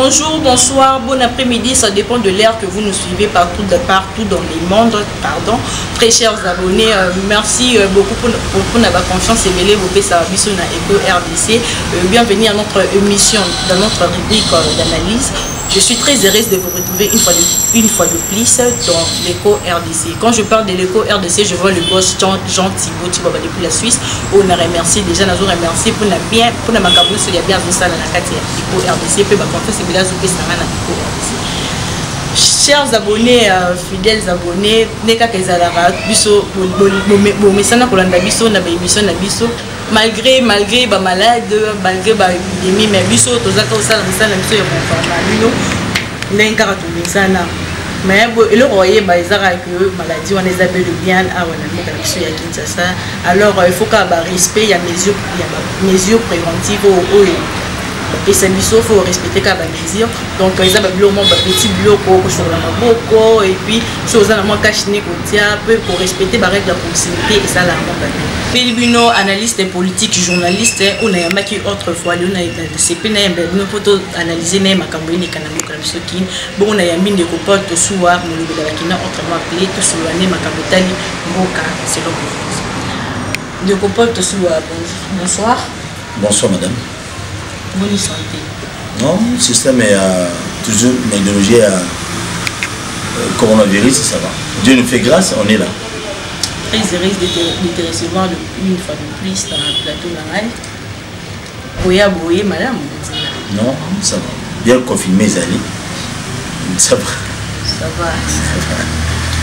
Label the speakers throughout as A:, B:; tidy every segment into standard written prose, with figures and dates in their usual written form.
A: Bonjour, bonsoir, bon après-midi, ça dépend de l'heure que vous nous suivez partout dans le monde. Pardon. Très chers abonnés, merci beaucoup pour notre confiance et mêler vos services na Eco RDC. Bienvenue à notre émission, dans notre rubrique d'analyse. Je suis très heureuse de vous retrouver une fois de plus dans l'Eco RDC. Quand je parle de l'Eco RDC, je vois le boss Jean Thibault depuis la Suisse. On a remercié déjà, nous avons remercié pour la bien, pour la macabou, il y a bien vu ça dans la carte Eco RDC, puis confiance et bien zouké ça dans Eco RDC. Chers abonnés, fidèles abonnés, neka kezalara biso bo mesana kolanda biso na émission na biso malgré ba malade, malgré ba épidémie, mais biso tozaka osala mesana biso ya konforma bino lenga ka tumesana mais le royer ba ezara que maladie on les appelle bien à wana moka biso ya Kinshasa. Alors il faut ka ba respect ya mesures préventives au et c'est il faut respecter quand même mesure. Donc ils ont petit bloc sur la maboko et puis chose à moi caché pour respecter les règles de proximité et ça la Pelibino, analyste politique, journaliste, on a marqué autrefois, on a c'est pas nous photo analyser les macambini kanamu kanamusoki, bon on a mis des copains de soua, mon niveau de la kina autrement appelé tout sur l'année macambotali moka, c'est l'opposition. De copains de soua, bonsoir.
B: Bonsoir madame.
A: Bonne santé.
B: Non, le système est toujours négligé à coronavirus, ça va. Dieu nous fait grâce, on est là.
A: Très heureuse de te recevoir une fois de plus dans le plateau Nangal. Oya Boye, madame.
B: Non, ça va. Bien confirmé, Zali. Ça va.
A: Ça va.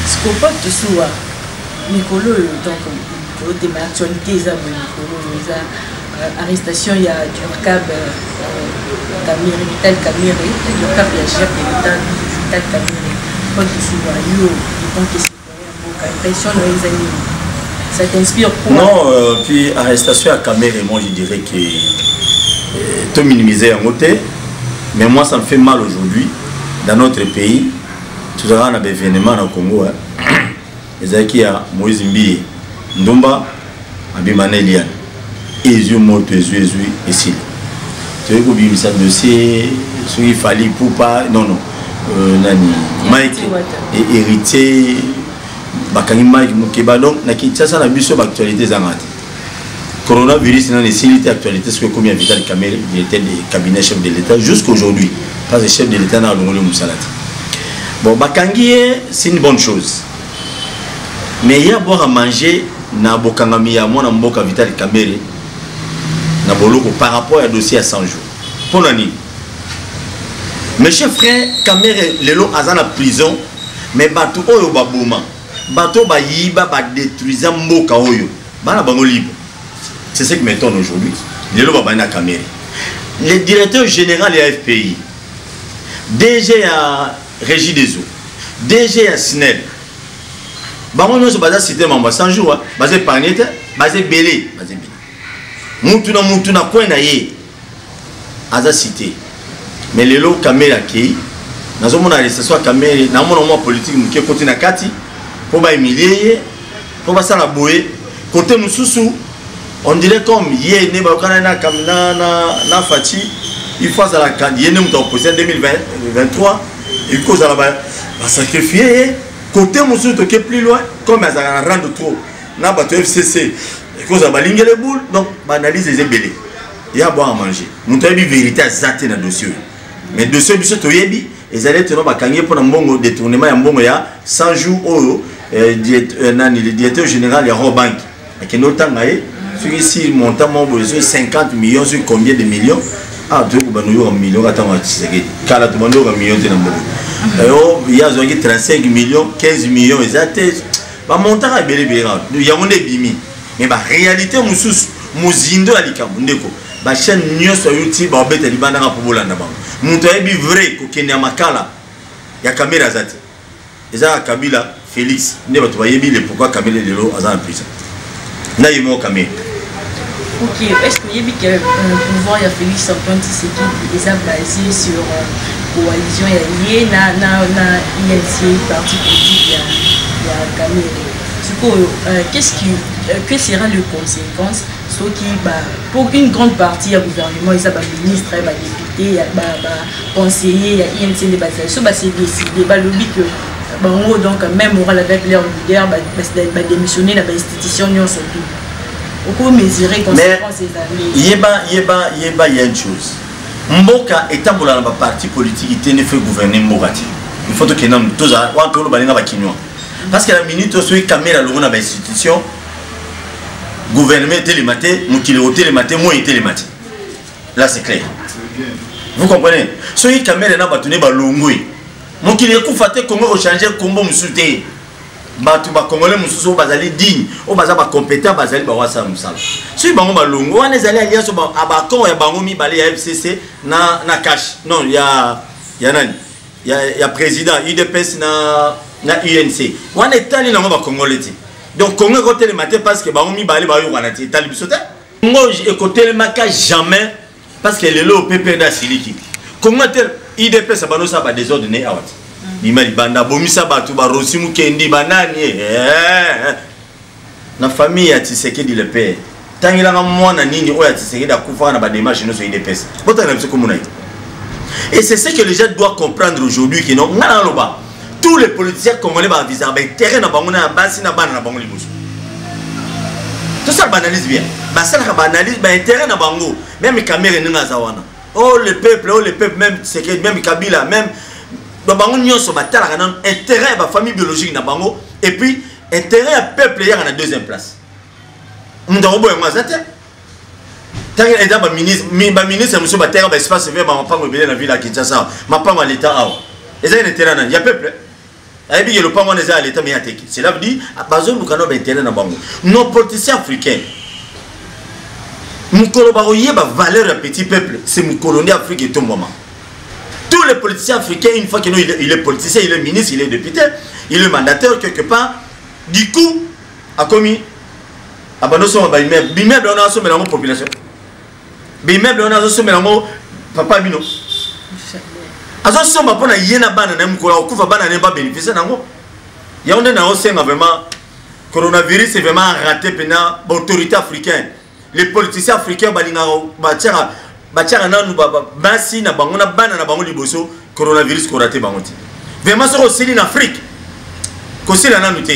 A: Ce qu'on peut te souvoir, Nicolo, donc, Nicolo, des actualités, Nicolo, arrestation, il y a Durkab Kamiri, Vital Kamiri, Durkab, il y a chef de l'État, Vital Kamiri, quand tu souvent donc c'est impression les amis. Ça t'inspire quoi?
B: Non, puis arrestation à Kamiri, moi je dirais que tout minimiser en côté, mais moi ça me fait mal aujourd'hui, dans notre pays, tout à l'heure on a des événements au Congo, les qui a Moïse Mbi, Ndumba, Abimane Liane. Et moto et si tu veux que ça dossier il fallait pour pas non nani Mike et héritier bakani Mike Mukeba donc na Kinshasa na biso actualité zangati coronavirus na les actualité ce que combien Vital Kamere il était le cabinet chef de l'État jusqu'aujourd'hui pas le chef de l'État na Longolo Moussalati. Bon bakangi c'est une bonne chose mais il y a boire à manger na bokangami ya mwana mboka Vital Kamere par rapport à un dossier à 100 jours. Pour l'année. Mes chers frères, Kamere, les lots à la prison, mais bateau oyo baboma, bateau ba yiba ba détruisant moka oyo, bana bango libre. C'est ce qui m'étonne aujourd'hui. Les lots babana Kamere. Le directeur général de la FPI, DG à Régie des eaux, DG à SNEL. Bango nous basa cité mamba 100 jours, basé Pagnete, basé Belé, basé Belé. Mutuna point naye aza cité mais les lots Kamere qui nazo mona arrestation Kamere na mona moi politique muke côté na kati pour ba humilier pour ba sala boye côté mususu on dirait comme yé ne ba kana na fati il faut ça la candidat yé ne muto opposition 2023 il cause la ba sacrifier côté mususu to que plus loin comme ça rendre trop na ba FCC cause à balinguer les boules donc analyse les ébélés il y a à boire à manger nous avons une vérité à zater dans le dossier mais le dossier biso toyebi ils allaient tenir bakangier pour un bon détournement ya mbongo ya 100 jours au le directeur général ya Robank et notre temps sur ici montant mon besoin 50 millions sur combien de millions ah tu vas nous un million attends c'est kala tu vas nous un million de mbongo il y a 35 millions 15 millions exacté ba montant à belé bien il y a mon bimi mais la réalité musus muzindo alikambu ndeko ba chaîne nyonso yuti ba beta libanda nga pobolanda bango muntu ayebi vrai ko kenya makala ya Kamere azati eza Kabila Félix ne bato bayebi le pourquoi Kamere lelo azana prison na yemo Kamere.
A: OK, est-ce que yebi que le pouvoir ya Félix Antoine Tshisekedi est basé sur coalition ya lié na INC parti politique ya Kamere. Que sera le conséquence pour une grande partie du gouvernement, les ministres et les députés député ya ba conseiller ya INC de base so ba c'est décidé ba lobby que bango donc même oral avec leur leader ba démissionner na ba institution nyonso tout au mesurer conséquences ces années
B: yeba il y a une chose mboka etambola na ba parti politique qui ne fait gouverner mboka ti il faut que nous tous wa ko lo balinga ba kinwa parce que la minute où soit caméra lo na ba institution gouvernement télématé mukile au télématé moi télématé là c'est clair vous comprenez soit caméra na ba tune ba longwe mukile ku faté Congo changer combo musuté batu ba congolais mususu bazali digne o baza ba compétent bazali ba wasa musala si bango balongo wana ezali alliance ba abakon ya bango mibale ya FCC na cash non ya nani ya président UDPS na UNC wana etali nango ba congolais donc Congo côté le matin parce que bango mibale ba yo wana ti etali bisote Congo écouter le maka jamais parce que le lo PP na siliki Congo tel UDPS bano sa ba désordonné awati Bimali banda bomisa batu ba rosimu kendi banani na famille ya Tshisekedi le père tangila nga mwana nini oya Tshisekedi akufa na ba démarche no so IDPS bota na bisoko mona et c'est ce que les gens doivent comprendre aujourd'hui que non ngana loba tous les politiciens congolais ba visa ba terrain na bango na basi na bana na bango liboso tout ça banalise bien ba ça ka banalise ba terrain na bango même caméra ninga zawana oh le peuple même Tshisekedi même Kabila même donc bango nyonso batala kana intérêt ba famille biologique na bango et puis intérêt à peuple ya na deuxième place ndako boye ngazate tangi eda ba ministre monsieur batera ba espace vert ba mapango belé na ville ya Kinshasa mapango à l'état awa eza un intérêt na ya peuple ayebi ke le pango na à l'état mais ateki cela veut dire bazo lukano ba intérêt na bango nos politiciens africains mukolo ba oyeba valeur ya petit peuple c'est mukolo ndi Afrique et tout moment. Tous les politiciens africains, une fois qu'il est politicien, il est ministre, il est député, il est mandataire quelque part, du coup, a commis abandon bimeuble on a sommé la population. Bimeuble on a sommé la papa bino. Azo somba pona yena bana na mkola okufa bana ne ba bénéficier nango. Ya on est na osenga vraiment coronavirus c'est vraiment raté pena autorité africaine. Les politiciens africains balinga batira batiaka nanu basi na bango na bana na bango liboso coronavirus ko raté bango ti vraiment so osili na Afrique ko sila nanu te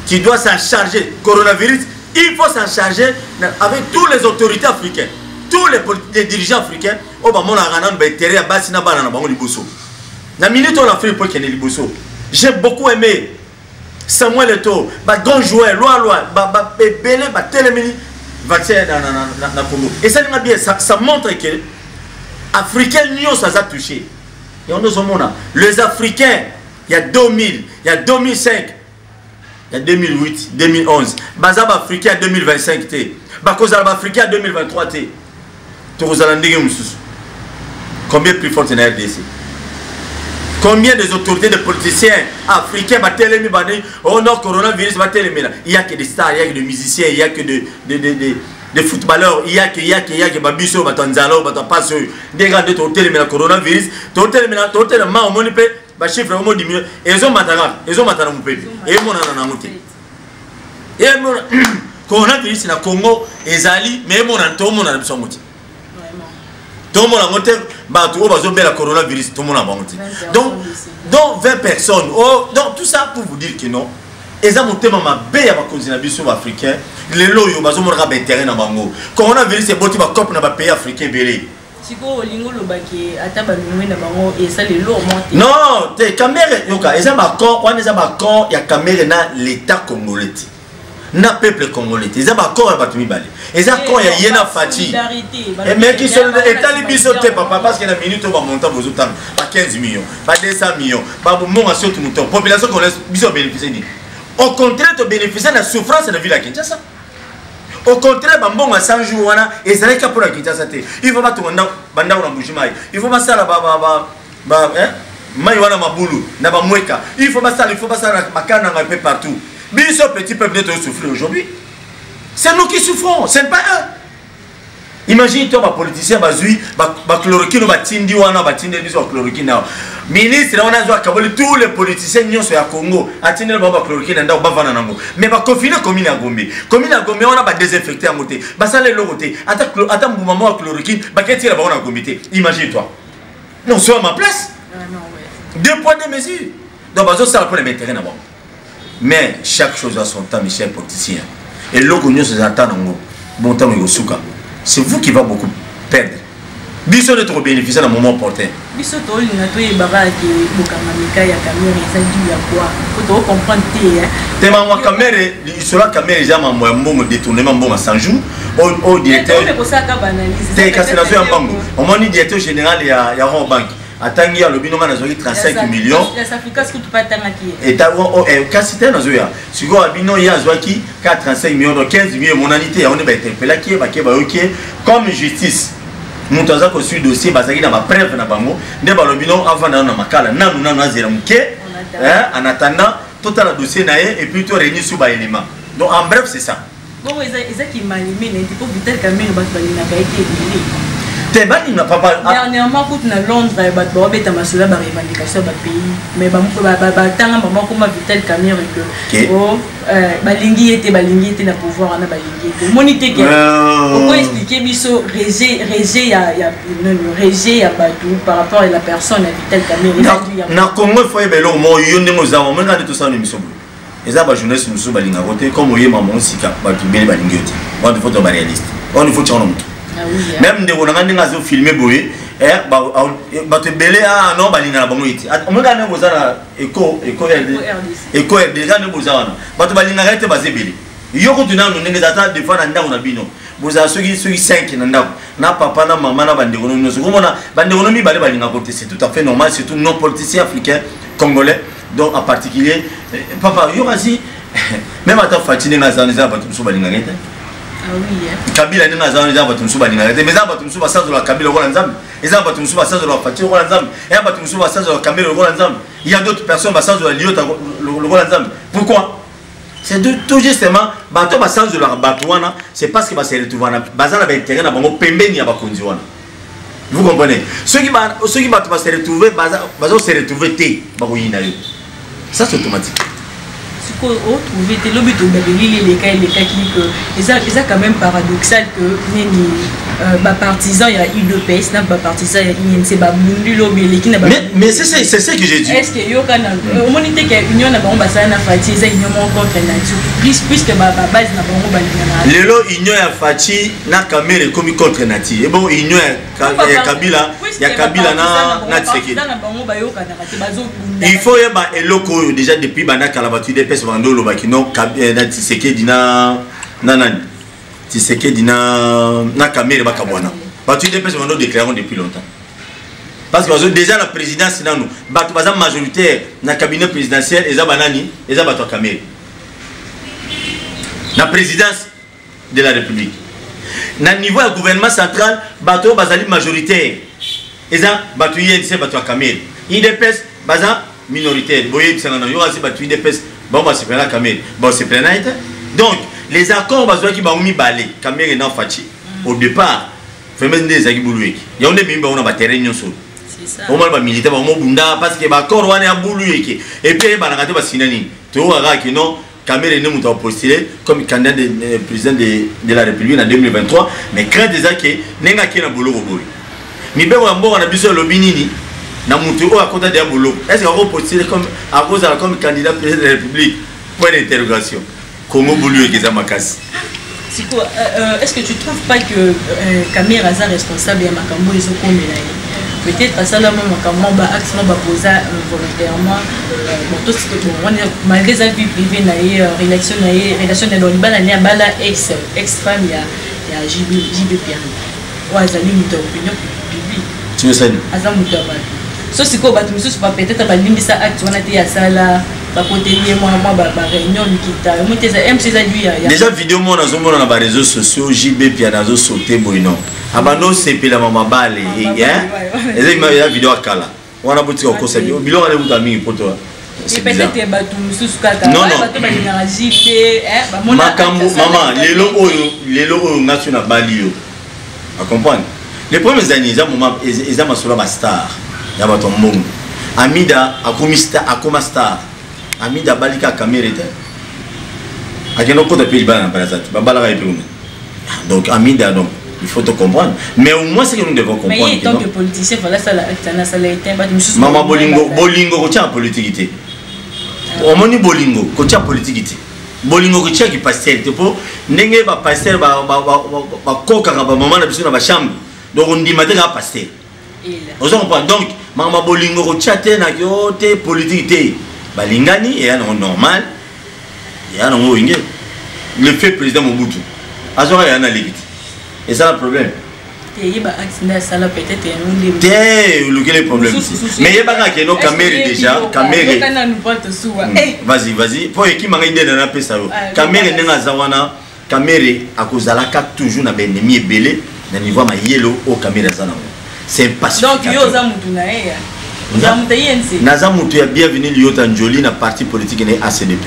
B: qui doit s'en charger coronavirus il faut s'en charger avec tous les autorités africaines tous les dirigeants africains o ba mona nanu ba intérêt ya basi na bana na bango liboso na minute on Afrique pour qu'il liboso j'ai beaucoup aimé Samuel Eto'o ba grand joueur loi ba belé ba télémini vaccin na Congo. Et ça bien, ça montre que Africains n'y ça a touché. Et on nous a les Africains, il y a 2000, il y a 2005, il y a 2008, 2011, Bazab Africain 2025, Bakozab Africain 2023, combien plus fort est la RDC? Combien des autorités, de politiciens africains battent les mibani? Oh non, coronavirus battent les mibani. Il n'y a que des stars, il y a que des musiciens, il n'y a que des footballeurs, il y a que Babiso, Batanzalo, Batapasso, des grands de l'hôtel, mais le coronavirus, l'hôtel, mais au monde, le chiffre au monde diminue. Et ils ont maintenant mon pays. Et ils ont monté. Et le coronavirus, c'est le Congo, et Zali, mais ils ont monté. Tout le monde a monté, tout le monde a coronavirus, tout le monde a monté. Donc 20 personnes. Donc tout ça pour vous dire que non. Ils ont monté ma baie à ma continent africain. Les lots, ils ont monté terrain dans Bango. Coronavirus, c'est bon, tu vas cop dans le pays africain belé. Non, t'es caméra, yoka. Ils ont ma corps, on est ma corps, il y a caméra dans l'État congolais. Na peuple congolais, ils ont encore un batumi balé. Ils ont encore il y a une fatigue. Mais qui sont étalés bisoté papa parce que la minute on va monter aux autres pas 15 millions, pas 200 millions, pas mon assure tout mouton. Population congolaise biso bénéficier ni. Au contraire de bénéficier de la souffrance de la ville à Kinshasa. Au contraire, bon à 100 jours wana et ça n'est qu'à pour la Kinshasa. Il faut pas tout banda on bouchimai. Il faut pas ça là mai wana mabulu na ba mweka. Il faut pas ça makana un peu partout. Biso petit peuple de souffrir aujourd'hui. C'est nous qui souffrons, ce n'est pas eux. Imagine toi, ma politicien, bazui, ba chloroquine, ba tindi wana, ba tindi biso chloroquine. Ministre, on a joué à tous les politiciens qui sont à Congo, à tindi ba chloroquine, nda ba vana nango. Mais ba confiner commune à Gombe. Commune à Gombe, on a ba désinfecté à côté. Ba ça les logoté. Attends maman chloroquine, ba qu'est-ce qu'il a ba on a Gombe. Imagine toi. non, sois à ma place.
A: Non, ouais.
B: 2 poids, 2 mesures. Donc, ça va les intérêts d'abord. Mais chaque chose a son temps, mes chers politiciens. Et l'eau que nous attendons, bon temps, c'est vous qui va beaucoup perdre. Biso de trop bénéficier dans le moment opportun.
A: Biso to linga to yebaka ke bokamamika ya caméra eza dû à quoi? Faut to comprendre té hein.
B: Tellement moi caméra, sur la caméra déjà moi mon détournement bon à 100 jours au directeur.
A: Mais pour ça ka banaliser.
B: C'est cancellation en banque. On m'a dit directeur général ya Ron Bank. Atangi ya lobino na zoki 35 millions.
A: Ya Africa ce que tu pas tanga qui.
B: Et ta casité na zoya. Siko abino ya zoki 35 millions donc 15 millions mon anité on est ba interpellé qui ba OK comme justice. Nous avons reçu le dossier parce qu'il y a ma preuve na bango ne balobino avant na makala nanu azela muke en attendant tout le dossier naé et puis tout réunir sur ba élément. Donc en bref c'est ça.
A: Bon ils qui malimé ne pour Vital Kamerhe ba balina ka été éliminé.
B: Tebani n'a pas
A: dernièrement quand na Londres ba beta masula ba revendication ba pays mais ba tanga maman comme Vital Kamerhe que oh balingi était na pouvoir na balingi était monité que on peut expliquer biso rejet ya Badou par rapport à la personne à Vital Kamerhe
B: na Congo faut ebelo mo yonde mo za mo nga de tout ça ni misobo eza ba jeunesse musu balinga côté comme oyema mo sika ba tubele balingi yote on faut to ba réaliste on faut tchana mutu même de on a ngandi filmer boye ba te belé ah non balinga na bango iti on nga ne bozana eco déjà ne bozana ba to balinga rete bazebele yoko tuna no ndenge zata des fois na ndako na bino boza soki 5 na ndako na papa na maman na bandeko no so komona bandeko no mi bale balinga côté c'est tout à fait normal surtout non politiciens africains congolais donc en particulier papa yorasi même à ta fatine na zanza ba to so balinga rete.
A: Ah oui,
B: Kabila n'est pas un exemple de Souba Ninga. Mais ça va tout sous de la Kabila au Ranzam. Les gens vont tout sous de la Fatih au Ranzam. Et on va tout sous de la Kabila au Ranzam. Il y a d'autres personnes qui sont de la Liota au Ranzam. Pourquoi? C'est tout justement, bateau passage de la Batouana, c'est parce que va se retrouver à Bazan avec terrain à Bango Pembeni à Bakondiwana. Vous comprenez? Ceux qui vont se retrouver, Bazan se retrouver T, Baroyinayo. Ça c'est automatique.
A: Trouver le but les cas qui c'est quand même paradoxal que les partisans il y a UDPS n'a pas partisans il c'est pas mais
B: c'est ça que j'ai dit.
A: Est-ce que yo kana humanité que union na bango basana na fati za union contre nature puisque ba base na bango balingana
B: lelo union ya fati na Kamerhe comme contre nature et bon union ya Kabila na Tshisekedi il faut y ba eloko déjà depuis bana kalabatu de pes bando lo bakino na Tshisekedi na Tshisekedi na Kamerhe bakabwana batu de pes bando déclarons depuis longtemps parce que déjà la présidence na nous batu baza majoritaire na cabinet présidentiel eza banani eza batu Kamerhe la présidence de la République na niveau du gouvernement central batu bazali majoritaire eza batu INC batu Kamerhe IDPS baza minoritaire boye bisanga yo asi batu IDPS bon ba se prena Kamerhe bon se prena été donc les accords bazwa ki ba umi balé Kamerhe na Fachi au départ femmes des zaki bulueki ya onde mimba ona ba terrain nyonso c'est ça au mal ba militaire ba mo bunda parce que ba accord wana ya bulueki et puis ba nakate ba sinani to waka ki non Kamerhe ne muta postulé comme candidat de président de la République en 2023 mais craint déjà que nenga ki na bolo bobo mi be wa mboka na biso lobinini na mutu o akota de bolo est-ce qu'on va postuler comme à cause comme candidat président de la République point d'interrogation comment bolo ki za makasi.
A: Est-ce que tu ne trouves pas que Kamerhe est responsable de Makambo et Zokomé? Peut-être à ça, là, Makambo va accident poser volontairement. Malgré sa vie privée, relation de l'Oliban, il y a ex-femme, il y a JB Pierre. Ouais, ça lui une opinion publique.
B: Tu veux ça?
A: So c'est quoi peut-être pas limiter acte on a été à ça là ba côté moi réunion qui
B: déjà vidéo moi dans les réseaux sociaux JB puis dans sauté boino abano c'est la maman balé hein et la vidéo kala on a bouti au conseil bilon aller vous ami pour toi
A: c'est peut-être batu mususu kaka
B: non
A: batu balingana JB hein
B: maman lelo national balio à comprendre les premières années ils ont masola ba star ya bato mbongo Amida akoma star Amida balika Kamerhe te akeno kota pe bana na barazati babala ka epuna donc Amida donc Il faut te comprendre. Mais au moins, c'est que nous devons comprendre.
A: Mais tant que politicien, voilà, ça l'a été.
B: Maman Bolingo, Bolingo, tu as en politique. On m'a dit Bolingo, tu as en politique. Bolingo, tu as qui pasteur. Tu peux, n'est-ce pas pasteur, coca, maman, la personne va chambre. Donc on dit maintenant pasteur. Vous comprenez? Donc, maman Bolingo, tu as été politique. Balingani, et un normal. Et un homme, le fait président Mobutu. Azora et Anna Legit. Et ça le problème.
A: Il y a un peut-être
B: le problème. Mais il y a pas que nos caméras déjà. Vas-y, vas-y. Pour qui m'a aidé dans la peste. Caméra n'est pas zawana. Caméra à cause de la carte toujours na ben ennemi belé. Na niveau ma yellow au caméra zana. C'est pacifique. Donc yo zamutuna ya. Nazamutu ya bienvenue Liota Njoli na parti politique na ACDP.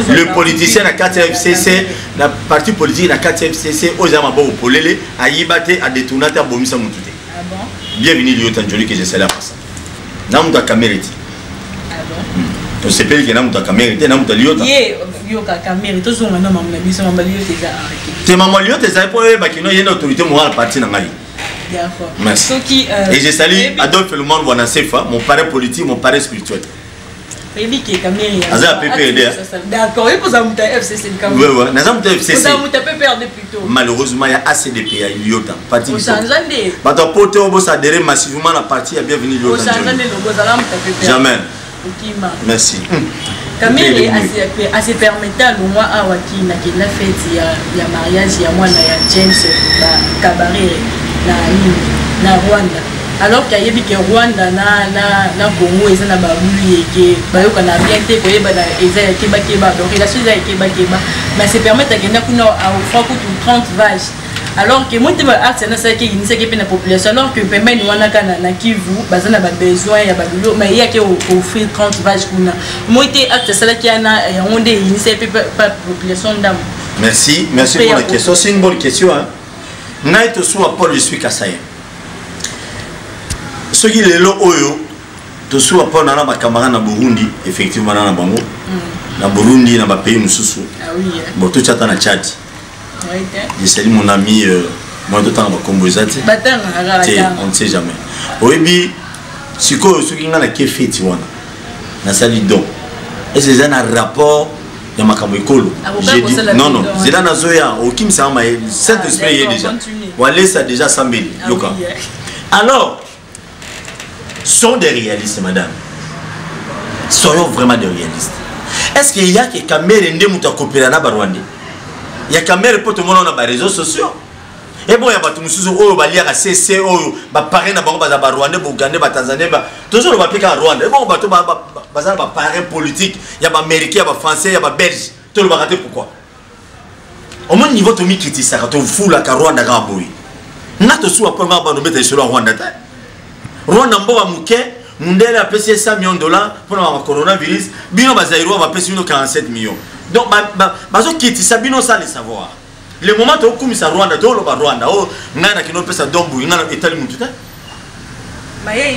B: Le politicien na 4FCC na parti politique na 4FCC ozama bo polele ayibate a détournateur bomisa mutute. Ah bon? Bienvenue Liota Njoli que je sais là ça. Na muta caméréti. Ah bon? To sepeli que na muta caméréti na muta Liota. Yo ka caméréti to zonga na mamna biso mambali yo teza arrêté. Te maman Liota za po ba kino yena autorité morale parti na ngali. Merci. Et je salue Adolphe Lumand Wanasefa, mon parrain politique, mon parrain spirituel. D'accord, il faut que FCC. Malheureusement, il y a ACDP, il y a Liota. Adhérer massivement à la partie, il y a bienvenue Liota. Jamais. Merci.
A: Camille assez permettant au moins à Wakina qui l'a fait il y a mariage il y a moi il y a James Cabaret na Rwanda alors qu'il y a que Rwanda na Congo ils ont babulu et que bayoka na bien te koye ba eza keba donc la chose est keba mais c'est permettre que na kuna au franco 30 vaches alors que moi tu vas acte na ça qui initie que la population alors que pembe ni wana kana na Kivu bazana ba besoin ya balulo mais il y a que offrir 30 vaches kuna moi tu acte ça qui ana on des initie pas population d'âme.
B: Merci pour la question, c'est une bonne question hein. Naito soit Paul je suis Kasaye. Ce qui est là oyo to soit Paul na ba camarade na Burundi effectivement na bango. Na Burundi na ba pays mususu. Ah oui. Bon tout chata na Tchad. Je salue mon ami moi de temps on ne sait jamais. Oyebi siko ce qui ngana ke feti wana. Na sali don. Et c'est un rapport ya makambo ekolo. J'ai dit non c'est là nazoya okim ça ma Saint-Esprit est déjà. Voilà ça déjà 100 000 yoka. Alors sont des réalistes madame. Soyons vraiment des réalistes. Est-ce qu'il y a que caméra ndemu coopérer na Rwanda? Il y a caméra pour tout le monde dans les réseaux sociaux. Et bon, il y a des gens qui ont des CC, qui ont des Rwandais, des Ougandais, des Tanzaniens. Toujours, on va appeler Rwanda. Et bon, il y a des parrains politiques, il y a des Américains, il y a des Français, il y a des Belges. Tout le monde va rater pourquoi? Au moins, niveau de critique, ça va fou la Rwanda. N'a pas sous après on mettre sur Rwanda. Rwanda, on va mouquer. Mundele a payé 100 millions de dollars pour le coronavirus. Bino Bazaïro va payer 47 millions. Donc, bazo kiti sabino ça le savoir. Le moment où comme ça Rwanda, tout le Rwanda, oh, ngana qui nous pèse à dombu, ngana étali mututa.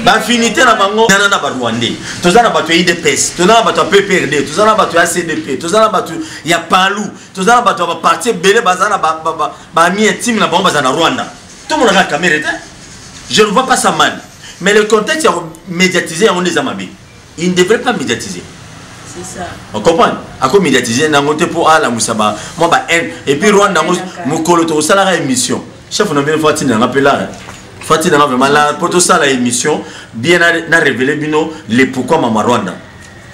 B: Ba finité na bango, ngana na Rwandais. Tozana batu IDPS, tozana batu PPRD, tozana batu ACDP, tozana batu ya Palu, tozana batu ba parti belé bazana ba mi intime na bango bazana Rwanda. Tout le monde a caméra. Je ne vois pas ça mal. Mais le contexte est médiatisé on les amabis. Il ne devrait pas médiatiser. C'est ça. On comprend? À quoi médiatiser n'angote pour la Moussaba. Moi bah et puis Rwanda mukolo to sala émission. Chef on a bien Fatine na rappelé là. Fatine na vraiment là pour tout ça la émission bien na révéler bino les pourquoi mama Rwanda.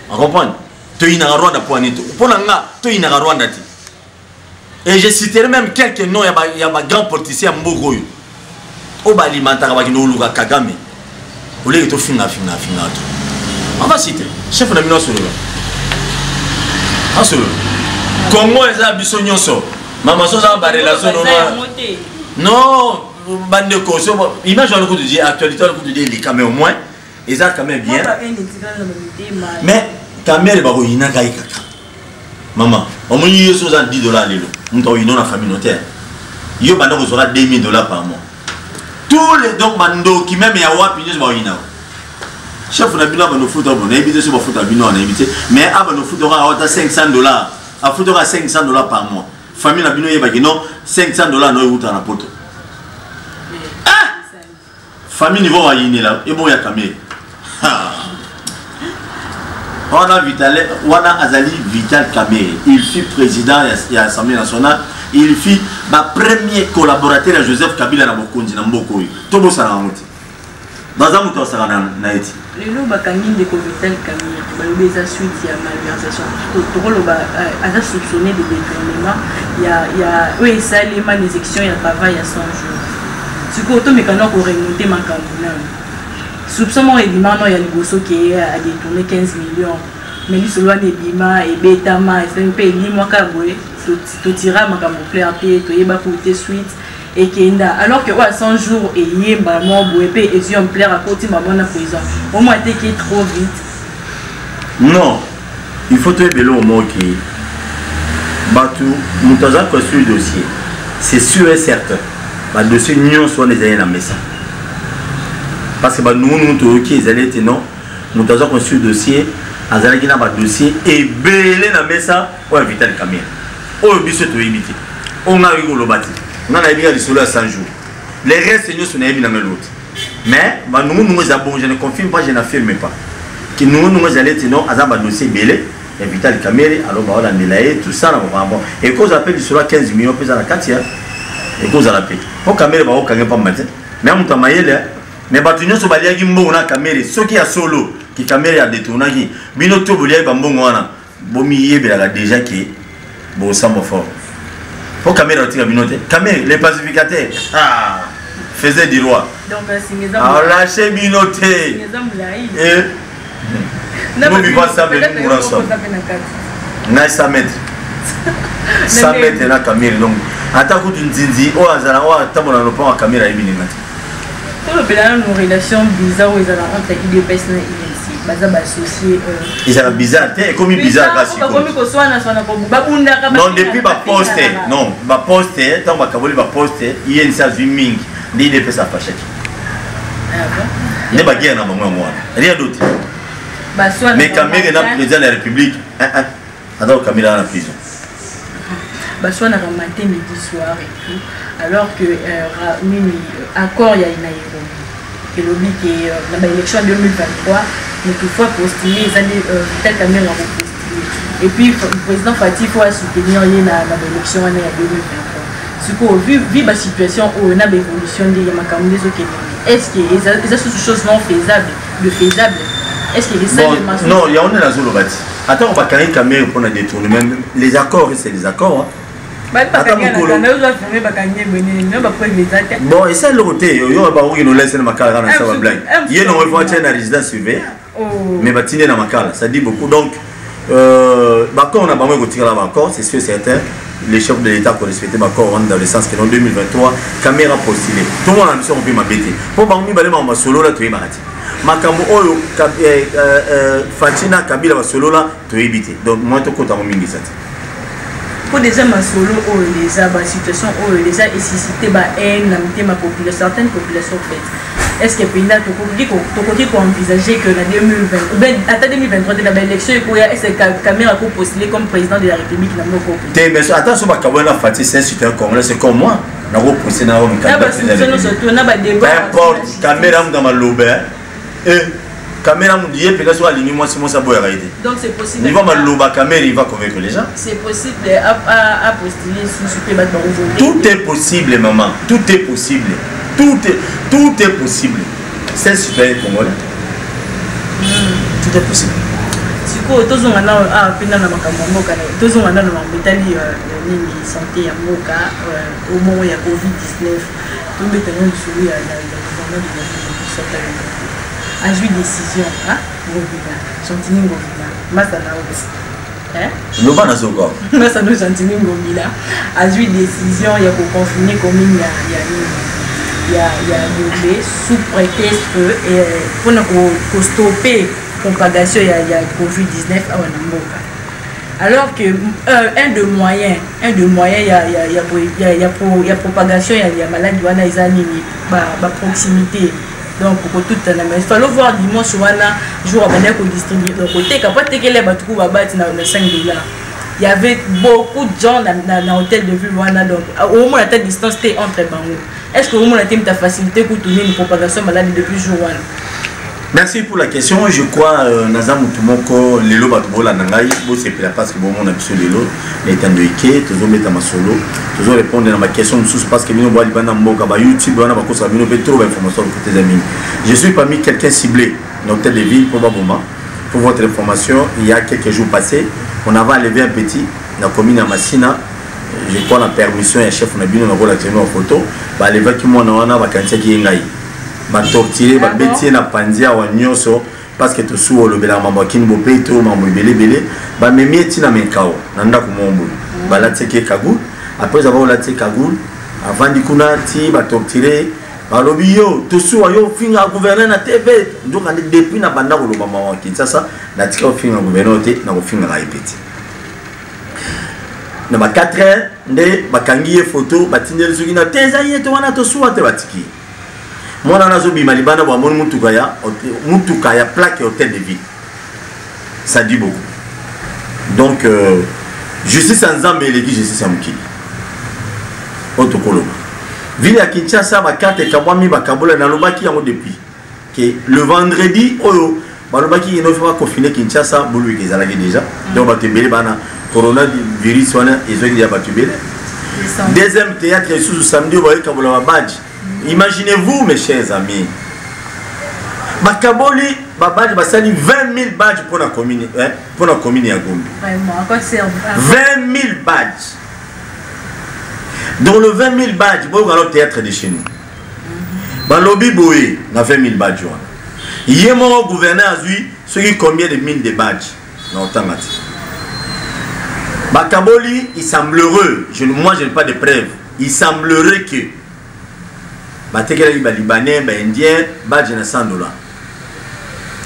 B: On comprend? To ina Rwanda pour anito. Pour nga to ina Rwanda ti. Et je citerai même quelques noms il y a grand politicien Mbogo. Au ba alimentaire ba kino luka Kagame. Vous voulez que tu finga. On va citer. Chef on a mis sur le Congo est à Bissonyoso. Maman Sosa a barré la zone. Non, bande de caution. Imagine le coup de dire actualité, le coup de dire les caméras au moins. Ils ont quand même bien. Mais caméra est ina gaïka. Maman, on m'a dit que 10 $. Nous avons une famille notaire. Yo bande reçoit $2 000 par mois. Tous les donc bando qui même y a wa pignes ba ina. Chef on a bien nos foot on a évité sur foot on a évité mais à nos foot à $500 à foot à $500 par mois famille na bino yeba que non $500 no yuta na poto famille niveau ayini là et bon ya Kamere on a Vital wana azali Vital Kamere il fut président de l'Assemblée nationale il fut ma premier collaborateur à Joseph Kabila na Bokonzi na Mboko tobo sala ngoti baza muto sala na eti
A: lelo bakangi de Vital Kamere balobeza suite ya malversation tokolo ba aza soupçonné de détournement ya oui ça les malédictions ya travail à 100 jours siko to mekano ko remonter makambo na soupçon mo ebima no ya liboso qui a détourné 15 millions mais lui solo ne bima et betama et c'est un peu ni moi ka boye to tira makambo clarté to yeba pour te suite et kenda alors que à 100 jours et yemba mo boye pe et yom plaire à côté maman na prison au moins te qui trop vite
B: non il faut te belo au mot qui batu mutaza ko sur le dossier c'est sûr et certain ba dossier nyon soit les ayés na mesa parce que nous to qui ils allaient non mutaza ko sur le dossier azalaki na ba dossier et belé na mesa o Vital Kamere o biso to éviter on a eu le bâti on a bien le solo à 100 jours les restes nous sont évidemment dans l'autre mais ba nous avons je ne confirme pas je n'affirme pas que nous allons non azaba dossier belé et Vital Kamere alors ba on a nelaé tout ça là bon et cause appelle du solo 15 millions pesa la 4 et cause à la paix pour Kamere ba o kanga pas matin mais on t'a maillé mais ba tunyo so baliaki mbo na Kamere ce qui a solo qui Kamere a détourné qui bino to boliaki ba mbongo wana bomi yebela déjà qui bon sambo fort pour Kamere a tiré binoté Kamere les pacificateurs faisait du roi
A: donc c'est
B: alors lâcher binoté et nous vivons ça mais nous mourons ensemble na 100 mètres 100 mètres na Kamere donc attends que tu nzinzi o azala o tamona no pa Kamere a ebini ngati
A: pour le plan nos relations bizarres où ils ont entre IDPS et INC baza ba associé
B: ils ont bizarre et comme bizarre kasi non depuis ba poste non ba poste tant ba kaboli ba poste INC a mingi l'IDPS a fâché ne ba guerre na bango moi rien d'autre mais Kamere na président de la République alors Kamere na prison
A: soit na matin midi soir et tout alors que accord il y a une Nairobi que lobby qui dans l'élection 2023 mais toutefois postulé les années Vital Kamere a postulé et puis le président Fatih faut soutenir l'élection en 2023 ce qu'on vu la situation où on a l'évolution des makambo des autres est-ce que les choses non faisables de faisable est-ce que les
B: non il y a on est dans zone bâti attends on va carrer Kamere pour la détourner même les accords c'est les accords bon et ça le côté yo ba ogi no laisse na makala na ça va blague il no va faire na résidence surveillée mais ba tiner na makala ça dit beaucoup donc ba quand on a ba moi retirer là encore c'est sûr certain les chefs de l'état pour respecter ba corps dans le sens que en 2023 Kamere a postulé tout le monde a mission on peut m'abêter pour ba mi balé ma solo là tu es marati makambo oyo Fatina Kabila ba solo là tu es éviter donc moi to kota mo mingi ça
A: pour des hommes solo ou les abats situation où les a suscité ma haine ma population certaines populations faites est-ce que pays là pour envisager que la 2020 ou bien à 2023 de la élection est-ce que Kamere a postulé comme président de la République dans nos pays
B: mais attention ma Kabila Fatih c'est un citoyen congolais c'est comme moi na go procès na go candidat n'importe Kamere dans ma lobe et Kamere m'a dit peut-être soit aligné moi c'est mon sabot arrêté
A: donc c'est possible
B: il va mal loba Kamere il va convaincre les gens
A: c'est possible à postuler sous ce pays
B: tout est possible maman tout est possible tout est possible c'est super congolais tout est possible
A: si quoi tous on a peine na makambo mboka tous on a na metali nini santé ya mboka au moment il y a Covid-19 tout maintenant sur ya gouvernement de la a joué décision Ngobila Chantini Ngobila Masana aussi
B: le ban azoko
A: Masana Chantini Ngobila a joué décision il y a pour confiner commune il y a Ngobé sous prétexte que pour ne stopper propagation il y a Covid-19 à Wanamboka alors que un de moyens il y a propagation il y a maladie wana izani ba proximité donc pour tout le monde il faut voir dimanche wana jour à venir qu'on distribue donc côté capable de que les batuku babati na $5 il y avait beaucoup de gens dans l'hôtel de ville. Donc, au moins, la distance était entre bango. Est-ce que au moins, la facilité pour tourner une propagation malade depuis jour?
B: Merci pour la question. Je crois Nazam Mutumoko, Lelo Batubola Nangai, c'est parce que bon, on a besoin de l'eau, l'état de Ike, toujours mettre ma solo, toujours répondre à ma question parce que nous voyons YouTube, on a trop d'informations pour tes amis. Je suis parmi quelqu'un ciblé dans l'hôtel de ville, probablement. Pour votre information, il y a quelques jours passés, on avait enlevé un petit, dans la commune à Massina. Je crois la permission et chef on a bien on a volé la photo, bah les vêtements on a vacances qui est ba torturer ba betier na pandia wa nyoso parce que to suo lo bela mambo kin bo peto mambo belé ba memieti na menkao nanda ko mombo ba la tseke kagul après avoir la tseke kagul avant di kuna ti ba torturer ba lobio to suo yo finga gouverner na TV donc ande depuis na banda ko lo mama kin sasa na tika finga gouverner te na ko finga ga ipeti na ba 4 heures nde ba kangiye photo ba tindel zugina tezaye to wana to suo te batiki. Moi, je suis Malibana, Moutoukaya, plaque hôtel de ville. Ça dit beaucoup. Donc, justice en Zambie, justice en Mukili. Otokolo. Ville à Kinshasa, ma carte est Kabwami, Bakabola, Nalobaki, depuis. Le vendredi, Balobaki, il ne faut pas confiner Kinshasa, Boulou, ils allaient déjà. Donc, Batubele, coronavirus, ils ont dit à Batubele. Deuxième théâtre, sous samedi, vous voyez Kabola Badge. Imaginez-vous, mes chers amis, Bakaboli, Babadji, Basali 20 000 badges pour la commune, pour la commune à Gombe. 20 000 badges. Dans le 20 000 badges, vous allez au théâtre de chez nous. Balobi Boé, on a 20 000 badges. Il y a mon gouverneur à lui, ce qui combien de 1000 de badges dans le temps. Bakaboli, il semblerait, moi je n'ai pas de preuves, il semblerait que les Libanais, les Indiens, badge na $100.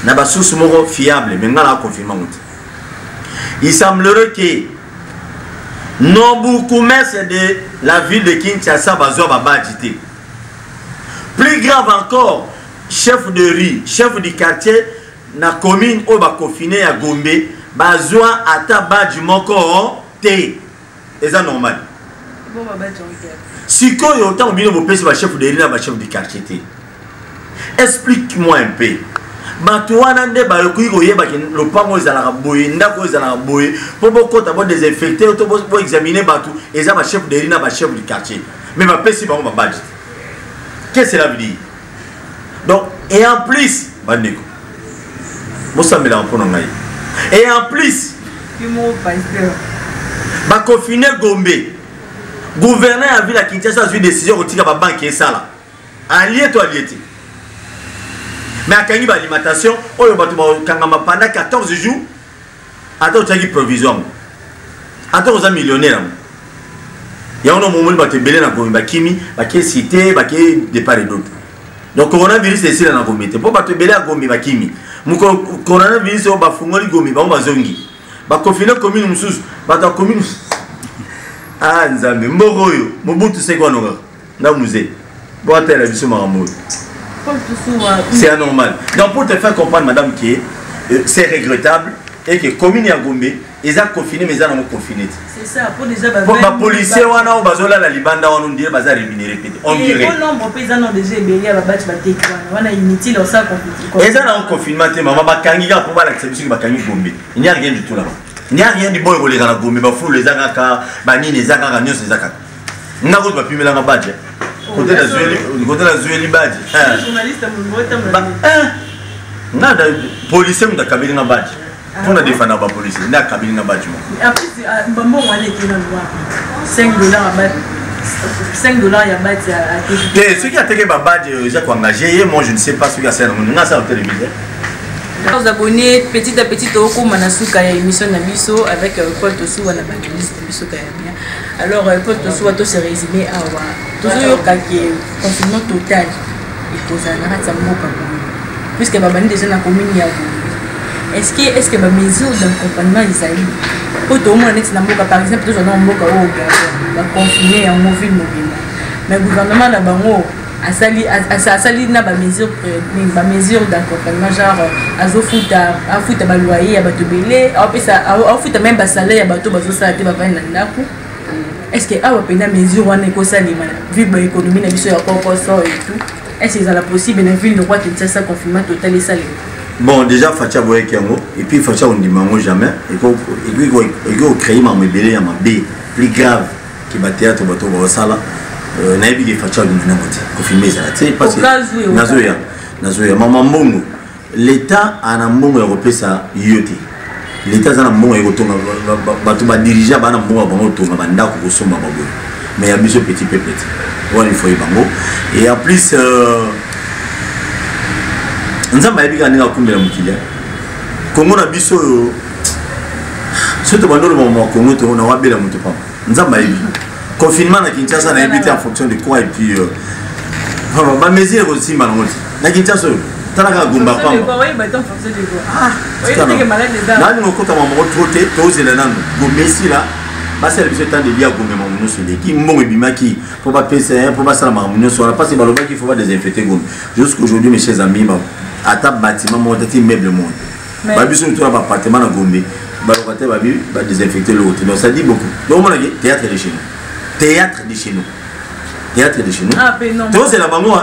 B: Na ba source moro fiable, mais ngala confirmant. Il semblerait que nombre commerce de la ville de Kinshasa bazo ba badge. Plus grave encore, chef de rue, chef du quartier na commune au ba confiné à Gombe, bazo ata badge moko té. Et ça normal. Bon ba badge si quand il y a autant de chef de l'île, chef du quartier, explique-moi un peu. Batouanande bayokuyi koyeba le pango ezalaka boye ndako ezalaka boye po bokota bo désinfecter to bo examiner batu eza ba chef de l'île na ba chef du quartier mais ba pesi bango ba badge. Qu'est-ce que cela veut dire? Donc et en plus bandeko Mosambela mpona ngai et en plus ba confiner Gombe. Gouverneur a vu la Kinshasa a eu décision de retirer la banque et ça là. Allié toi allié. Mais à Kangi l'alimentation, pendant 14 jours, attends tu as une provision. Attends aux millionnaires. Il y a un moment où tu as belé dans Gombe, Kimi, qui cité, qui départ et d'autres. Donc coronavirus est ici dans Gombe. Tu peux pas te belé à Gombe, Kimi. Mon coronavirus est au Fungoli Gombe, ba zongi. Ba confiner commune mususu, ba ta commune. Ah, Nzambe, Mboroyo, Mobutu c'est quoi non? Là, musée. Bon, t'es la vision Marambo. C'est anormal. Donc, pour te faire comprendre, madame, qui c'est regrettable et que commune à Gombe, ils ont confiné, mais ils ont confiné.
A: C'est ça, pour déjà.
B: Pour les policiers, on a besoin de la Libanda, on dirait qu'ils ont rémunéré. On dirait.
A: Et nombre de paysans ont déjà ébélé à la bâche, on a inutile dans ça.
B: Ils ont confinement, maman, Bakangiga pour l'acceptation de Bakangi Gombe. Il n'y a rien du tout là-bas. Il n'y a rien de bon pour les gens mais il faut les agaka, bani les agaka, les agaka. Il n'y a pas de papier dans la badge. Côté la Zueli badge.
A: Journaliste,
B: il y a des policiers qui ont cabine dans la badge. Pour la défendre la police, il y a cabine dans la badge.
A: Après, on a été $5 à badge. $5 à badge.
B: Ceux qui ont été badge, j'ai engagé, moi je ne sais pas ce qu'il y a ça au téléviseur.
A: Aux abonnés, petit à petit, au Manasuka émission Nabiso avec Paul Tossou, on a Nabiso bien. Alors, Paul Tossou a tout se résumé à toujours confinement total. Il faut s'arrêter à Moka. Puisque Babani déjà dans la commune, est-ce que ma mesure d'accompagnement est allée? Pour tout le monde, par exemple, toujours dans Moka, va confiner en mobile. Mais le gouvernement, asali na ba mesure d'accompagnement genre afuta ba loyer ya bato belé afuta même ba salaire ya bato bazo sala te ba vandi na ndako. Est-ce que awa pena mesure wana ko salima vu ba économie na biso ya kokoso et tout, est-ce que ça possible na ville de roi Kinshasa confinement total et salé?
B: Bon, déjà Fatia boye kiango et puis Fatia on dit mango jamais et qu'on créer ma mebele ya mabe plus grave qui ba théâtre bato ba sala na ebi ke Fatia on na moté confirmer ça tu parce que nazoya maman mbongo l'état ana mbongo ya kopesa yote l'état za na mbongo ya kotonga bato ba dirigeant ba na mbongo ba kotonga ba ndako ko somba ba boye mais ya biso petit voilà il faut y bango et en plus nzamba yebika ninga kumbela mukile Kongo na biso surtout bandolo ba Kongo to na wabela mutu pa nzamba yebi confinement na Kinshasa na habité en fonction de quoi et puis ba mesure ko simba na ngoti na Kinshasa talaka gumba pa
A: oui ba en fonction de quoi oui c'est que malade les
B: na ni ngokota mama troté to zela nanu go messi là ba c'est le temps de dia gomé mamuno sur l'équipe mbongo bimaki pour pas PCR pour pas ça mamuno sur la passe baloba qu'il faut pas désinfecter gomé jusqu'aujourd'hui mes chers amis à ta bâtiment monté meuble monde ba biso tout là appartement na gomé ba locateur ba désinfecter l'autre donc ça dit beaucoup donc on a théâtre de chez nous ah ben non donc c'est la bango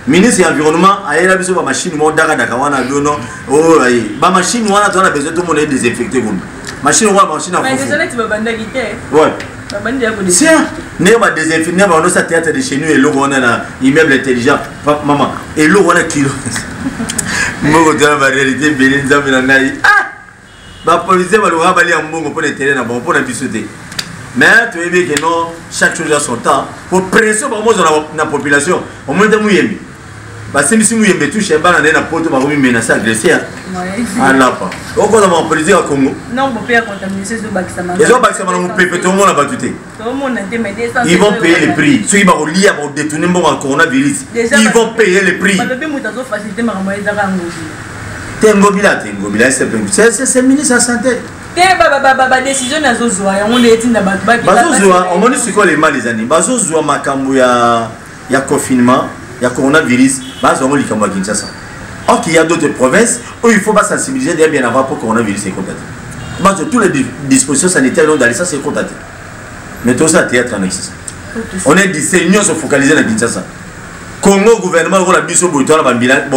B: ministre de l'environnement a la biso ba machine mo daga wana dono oh ba machine wana to na besoin tout monde désinfecter gomé machine wa machine à
A: mais désolé tu vas banda guité
B: ouais
A: banda ko
B: c'est ne ba désinfecter ne ba no sa théâtre de chez nous et logo on a na immeuble intelligent maman et logo on a kilo mbongo tala ba réalité bele nzambe na ngai ba policier ba loga ba li mbongo pour le terrain na bon pour na bisoté mais tu veux bien que non chaque chose a son temps pour pression ba mo na population au moins de muyembi ba simisi muyembe touche ba na na poto ba komi menacer agresser ah là pas au quoi dans policier à Congo
A: non mon père contaminé ce bakisama
B: les autres bakisama on peut tout le monde a battuté
A: tout le monde a été médecin
B: ils vont payer le prix ceux qui va lier pour détourner mon coronavirus ils vont payer le prix
A: ba bébé mutazo faciliter ma moyen d'ara ngozi
B: Tengobila c'est ministre de la santé
A: ba décision na zozwa on les etinda ba
B: bazozwa on moni siko les mal les années bazozwa makambo ya confinement ya coronavirus bazongo likambo Kinshasa. Or qu'il y a d'autres provinces où il faut pas sensibiliser dès bien avant pour coronavirus est contacté. Parce que toutes les dispositions sanitaires dans ça c'est contacté. Mais tout ça théâtre en existe. On est des seigneurs se focaliser dans Kinshasa. Congo gouvernement on a biso boutona ba bilan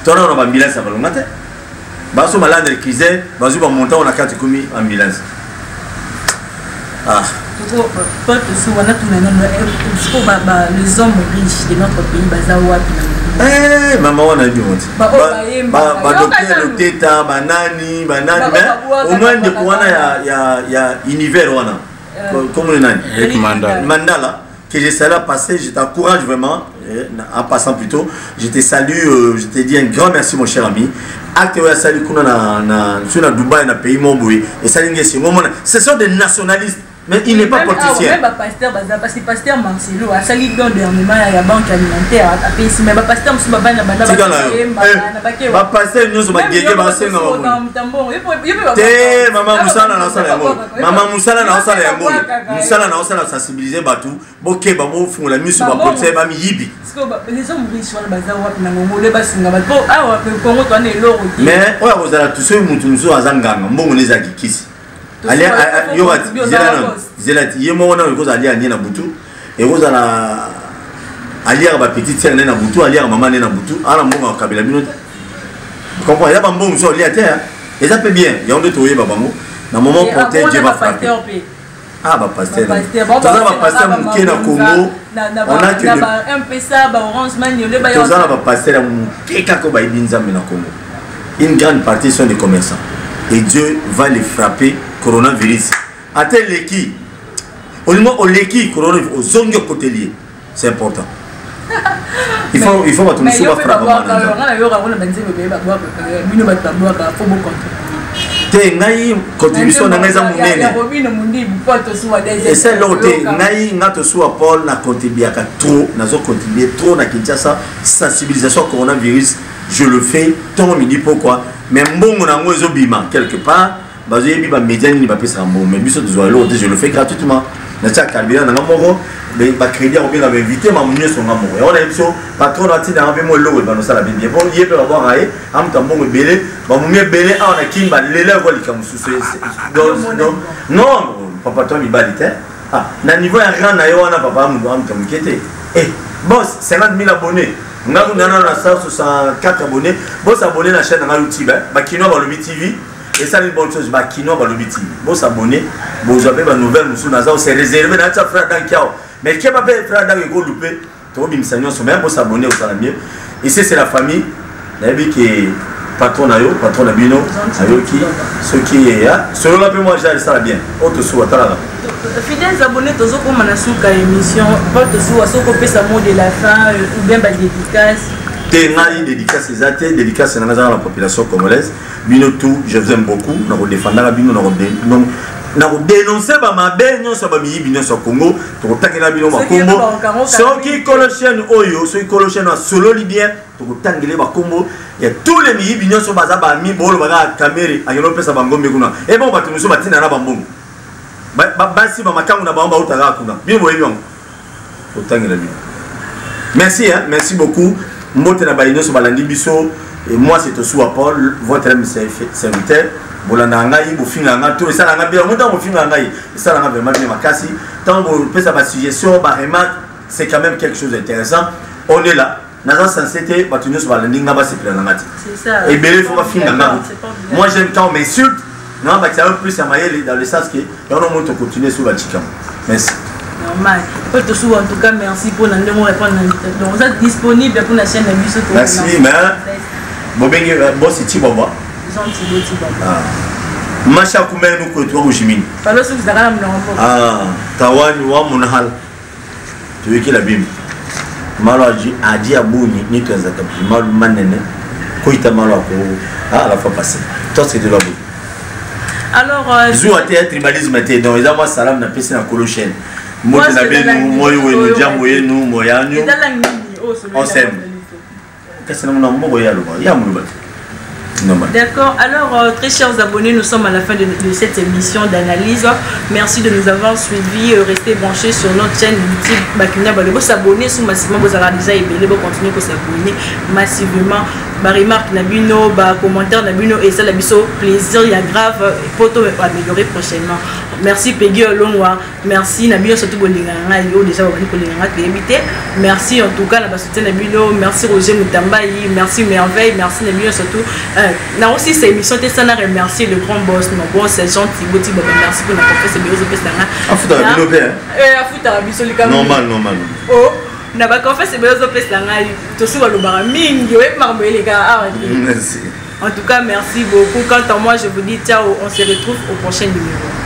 B: tona on ba bilan ça va longater. Baso malade de crise baso ba monter on a 4 commis ambulance. Ah
A: pas tout ça on a tout maintenant les hommes riches de notre pays bazawa
B: maman on a dit ba docteur le teta banani mais au moins de quoi ya univers wana comme le nani Mandala que je serai passé je t'encourage vraiment en passant plutôt je te salue je te dis un grand merci mon cher ami acte ya salut kuna na sur la Dubaï na pays Moboui et salingue c'est moment ce sont des nationalistes. Mais il n'est pas politicien.
A: Même pasteur parce que pasteur Marcelo a sali don dernièrement la banque alimentaire a payé mais pasteur musu baba na bana
B: ba pasteur nyonso ba gege ba senga ba te mama musala na sala yango mama musala na sala yango musala na sala sensibiliser batu boke ba mo fungola misu ba politicien ba mi yibi
A: les hommes riches wana baza wapi na ngombo le basinga ba po awa pe Congo to na eloro
B: mais oya kozala tous mutu musu azanganga mbongo neza kikisi allez zelati yemo wana ko ali anya na butu et ko zala ali ba petite sœur na butu ali maman na butu ala mbongo kabila bino comprends ya ba mbongo so ali ate et ça peut bien ya onde toye ba bango na moment porter Dieu va frapper ah ba pasteur toza ba pasteur muke na Congo on a que
A: un pesa ba orange man le ba
B: toza ba pasteur muke kako ba ibinzambe na Congo une grande partie sont des commerçants et Dieu va les frapper coronavirus. Attends l'équipe. Au l'équipe coronavirus aux ongles côteliers. C'est important. Il faut pas tout le monde frapper. Te ngai contribution na ngeza munene. Et c'est l'autre ngai ngato soit Paul na contribuer trop, nazo contribuer trop na Kinshasa sensibilisation coronavirus. Je le fais, tout le monde me dit pourquoi. Mais mbongo na ngozo bima quelque part. Bazo yebi ba média ni ba pesa mbongo mais biso dozo l'autre je le fais gratuitement. natia carburant na ngamoko mais ba crédit on bien invité ma munye son ngamoko et on a émission patron na ti na mo logo ba no sala bien bon yé peut avoir aé am tambo belé ba munye belé on a kimba lele ko likamusu non papa toi mi balite ah na niveau ya grand na yo na papa am tamukete boss 50 000 abonnés nga kunana na 164 abonnés boss abonné na chaîne na YouTube ba kino ba lobi TV et ça une bonne chose ba kino ba lobi TV boss abonné vous avez ba nouvelle musu na za c'est réservé na ta frère dankiao mais qui pas frère dank ko loupé to bimsanyo so même boss abonné au salamier ici c'est la famille na bi qui patron na yo patron na bino ayo qui ce qui est là selon la peu moi j'ai ça bien autre sous atala
A: fidèles abonnés tozo comme na suka émission pas de sous soko pesa mot de la fin ou bien ba dédicace
B: Ténali dédicace exacte dédicace na la population congolaise bino tout je vous aime beaucoup na ko défendre la bino na ko dénoncer ba mabe nyonso ba mi bino so Congo to ko takela bino makombo so ki colochen oyo so ki colochen na solo libyen to ko tangele ba kombo ya tous les mi bino so baza ba mi bolo ba caméra ayelo pesa ba ngombe kuna e bon ba tumuso batina na ba mbongo basi ba makangu na ba mba utaka kuna bino boyebi yango to tangela bino merci hein merci beaucoup mbote na ba nyonso balandi biso et moi c'est aussi à Paul votre serviteur bolanda ngai bofinga nga to esala nga bien monta bofinga ngai esala nga vraiment bien makasi tant bo pesa ba suggestion ba remarque c'est quand même quelque chose d'intéressant on est là naza sensité batunyo so balandi nga ba sepela ngati c'est ça et belé faut pas finga nga moi j'aime quand on m'insulte non bah ça un peu ça maïe dans le sens que on monte continuer sur la chicane merci
A: normal pour te sous en tout cas merci pour nous répondre donc vous êtes disponible pour la chaîne de Biso to
B: merci mais bobenge boss Tibaba
A: gentil boti baba
B: masha kumenu ko to Jimini
A: palo sous zakala mnombo
B: tawani wa munahal tuweki la bim malo aji abuni ni to zakapi malo manene ko ita malo ko la fois passée toi c'est de la boue
A: alors
B: bisous à terre tribalisme était donc ils ont salam na pesi na kolochen moi na benu moyo wenu jambo yenu moyanyu on s'aime qu'est-ce que nous n'avons pas ya muluba.
A: D'accord, alors très chers abonnés, nous sommes à la fin de cette émission d'analyse. Merci de nous avoir suivis, restez branchés sur notre chaîne YouTube Bakina Balobo, s'abonner sous massivement, vous avez déjà aimé, vous continuez à s'abonner massivement. Bah remarque Nabino, bah commentaire Nabino et ça la biso plaisir, il y a grave photo améliorer prochainement. Merci Peggy Olongwa, merci Nabino surtout Bolinganga, yo déjà on va dire merci en tout cas la soutien Nabino, merci Roger Mutambayi, merci Merveille, merci Nabino surtout. Là aussi cette émission t'es ça remercier le grand boss, mon boss c'est gentil, Boti Baba, merci pour la confiance et biso pestanga.
B: Afuta Nabino bien.
A: Afuta biso likam.
B: Normal.
A: Oh. Na ba confiance bezo pesa ngai to suwa lo bara mingi we marbo les gars
B: merci
A: en tout cas merci beaucoup quant à moi je vous dis ciao on se retrouve au prochain numéro.